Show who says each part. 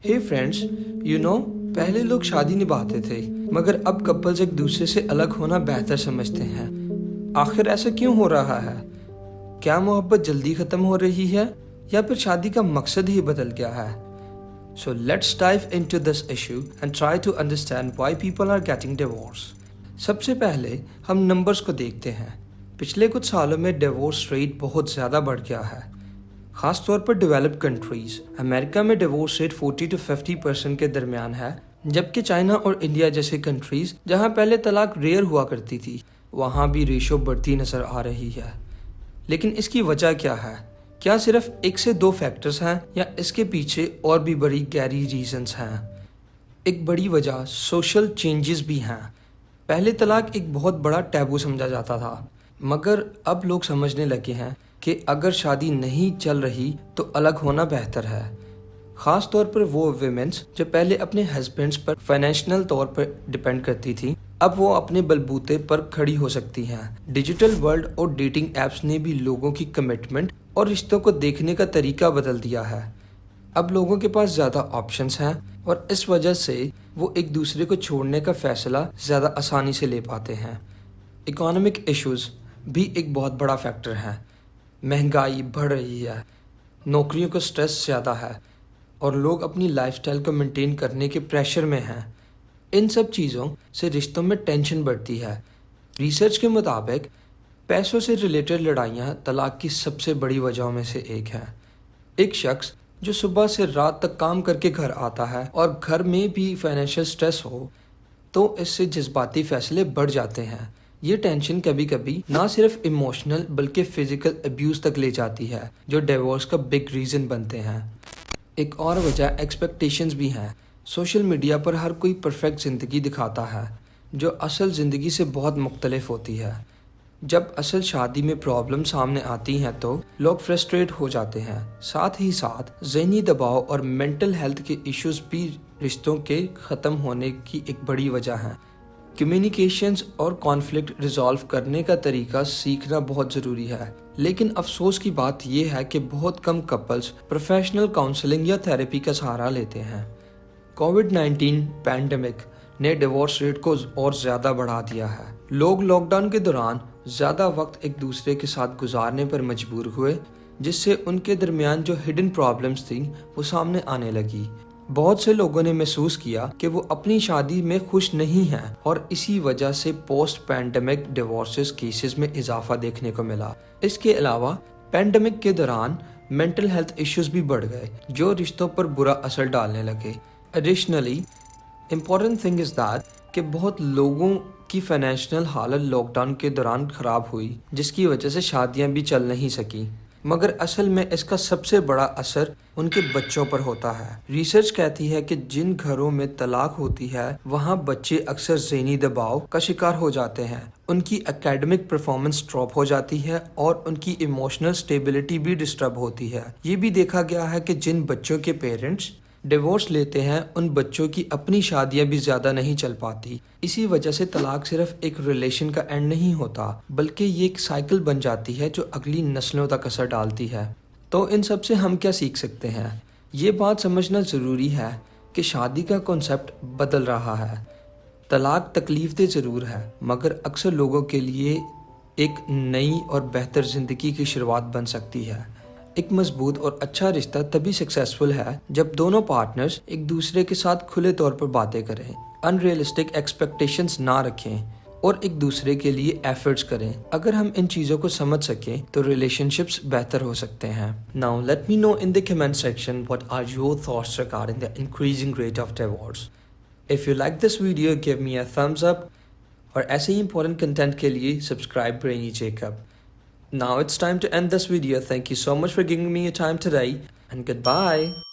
Speaker 1: Hey friends, पहले लोग शादी निभाते थे मगर अब कपल्स एक दूसरे से अलग होना बेहतर समझते हैं। आखिर ऐसा क्यों हो रहा है? क्या मोहब्बत जल्दी खत्म हो रही है या फिर शादी का मकसद ही बदल गया है? So let's dive into this issue and try to understand why people are getting divorced. सबसे पहले हम नंबर्स को देखते हैं। पिछले कुछ सालों में डिवोर्स रेट बहुत ज़्यादा बढ़ गया है, ख़ास तौर पर डेवलप्ड कंट्रीज़। अमेरिका में डिवोर्स रेट 40 to 50% के दरमियान है, जबकि चाइना और इंडिया जैसे कंट्रीज़ जहां पहले तलाक रेयर हुआ करती थी, वहां भी रेशो बढ़ती नज़र आ रही है। लेकिन इसकी वजह क्या है? क्या सिर्फ एक से दो फैक्टर्स हैं या इसके पीछे और भी बड़ी गहरी रीजंस हैं? एक बड़ी वजह सोशल चेंजेस भी हैं। पहले तलाक एक बहुत बड़ा टैबू समझा जाता था, मगर अब लोग समझने लगे हैं कि अगर शादी नहीं चल रही तो अलग होना बेहतर है। ख़ास तौर पर वो विमेंस जो पहले अपने हस्बैंड्स पर फाइनेंशियल तौर पर डिपेंड करती थी, अब वो अपने बलबूते पर खड़ी हो सकती हैं। डिजिटल वर्ल्ड और डेटिंग ऐप्स ने भी लोगों की कमिटमेंट और रिश्तों को देखने का तरीका बदल दिया है। अब लोगों के पास ज़्यादा ऑप्शंस हैं और इस वजह से वो एक दूसरे को छोड़ने का फ़ैसला ज़्यादा आसानी से ले पाते हैं। इकोनॉमिक इश्यूज़ भी एक बहुत बड़ा फैक्टर है। महंगाई बढ़ रही है, नौकरियों का स्ट्रेस ज़्यादा है और लोग अपनी लाइफस्टाइल को मेंटेन करने के प्रेशर में हैं। इन सब चीज़ों से रिश्तों में टेंशन बढ़ती है। रिसर्च के मुताबिक पैसों से रिलेटेड लड़ाइयाँ तलाक की सबसे बड़ी वजहों में से एक है। एक शख्स जो सुबह से रात तक काम करके घर आता है और घर में भी फाइनेंशियल स्ट्रेस हो, तो इससे जज्बाती फैसले बढ़ जाते हैं। ये टेंशन कभी कभी ना सिर्फ इमोशनल बल्कि फिजिकल अब्यूज़ तक ले जाती है, जो डिवोर्स का बिग रीज़न बनते हैं। एक और वजह एक्सपेक्टेशंस भी हैं। सोशल मीडिया पर हर कोई परफेक्ट ज़िंदगी दिखाता है, जो असल ज़िंदगी से बहुत मुख्तलिफ होती है। जब असल शादी में प्रॉब्लम सामने आती हैं तो लोग फ्रस्ट्रेट हो जाते हैं। साथ ही साथ ज़हनी दबाव और मेंटल हेल्थ के इश्यूज भी रिश्तों के ख़त्म होने की एक बड़ी वजह हैं। कम्युनिकेशंस और कॉन्फ्लिक्ट रिजॉल्व करने का तरीका सीखना बहुत ज़रूरी है, लेकिन अफसोस की बात यह है कि बहुत कम कपल्स प्रोफेशनल काउंसलिंग या थेरेपी का सहारा लेते हैं। कोविड-19 पैंडेमिक ने डिवोर्स रेट को और ज़्यादा बढ़ा दिया है। लोग लॉकडाउन के दौरान ज़्यादा वक्त एक दूसरे के साथ गुजारने पर मजबूर हुए, जिससे उनके दरमियान जो हिडन प्रॉब्लम्स थी वो सामने आने लगी। बहुत से लोगों ने महसूस किया कि वो अपनी शादी में खुश नहीं हैं और इसी वजह से पोस्ट पैंडेमिक डिवोर्सेस केसेस में इजाफा देखने को मिला। इसके अलावा पैंडेमिक के दौरान मेंटल हेल्थ इश्यूज भी बढ़ गए, जो रिश्तों पर बुरा असर डालने लगे। Additionally important thing is that कि बहुत लोगों की फाइनेंशियल हालत लॉकडाउन के दौरान ख़राब हुई, जिसकी वजह से शादियां भी चल नहीं सकी। मगर असल में इसका सबसे बड़ा असर उनके बच्चों पर होता है। रिसर्च कहती है कि जिन घरों में तलाक होती है वहाँ बच्चे अक्सर ज़हनी दबाव का शिकार हो जाते हैं, उनकी एकेडमिक परफॉर्मेंस ड्रॉप हो जाती है और उनकी इमोशनल स्टेबिलिटी भी डिस्टर्ब होती है। ये भी देखा गया है कि जिन बच्चों के पेरेंट्स डिवोर्स लेते हैं उन बच्चों की अपनी शादियां भी ज़्यादा नहीं चल पाती। इसी वजह से तलाक सिर्फ एक रिलेशन का एंड नहीं होता, बल्कि ये एक साइकिल बन जाती है जो अगली नस्लों तक असर डालती है। तो इन सब से हम क्या सीख सकते हैं? ये बात समझना ज़रूरी है कि शादी का कॉन्सेप्ट बदल रहा है। तलाक तकलीफ दे ज़रूर है, मगर अक्सर लोगों के लिए एक नई और बेहतर ज़िंदगी की शुरुआत बन सकती है। एक मजबूत और अच्छा रिश्ता तभी सक्सेसफुल है जब दोनों पार्टनर्स एक दूसरे के साथ खुले तौर पर बातें करें, अनरियलिस्टिक एक्सपेक्टेशंस ना रखें और एक दूसरे के लिए एफर्ट्स करें। अगर हम इन चीज़ों को समझ सकें तो रिलेशनशिप्स बेहतर हो सकते हैं। Now let me know in the comment section what are your thoughts regarding the increasing rate of divorce. If you like this video give me a thumbs up और ऐसे ही इंपॉर्टेंट कंटेंट के लिए subscribe Brainy Jacob. Now it's time to end this video. Thank you so much for giving me your time today and goodbye.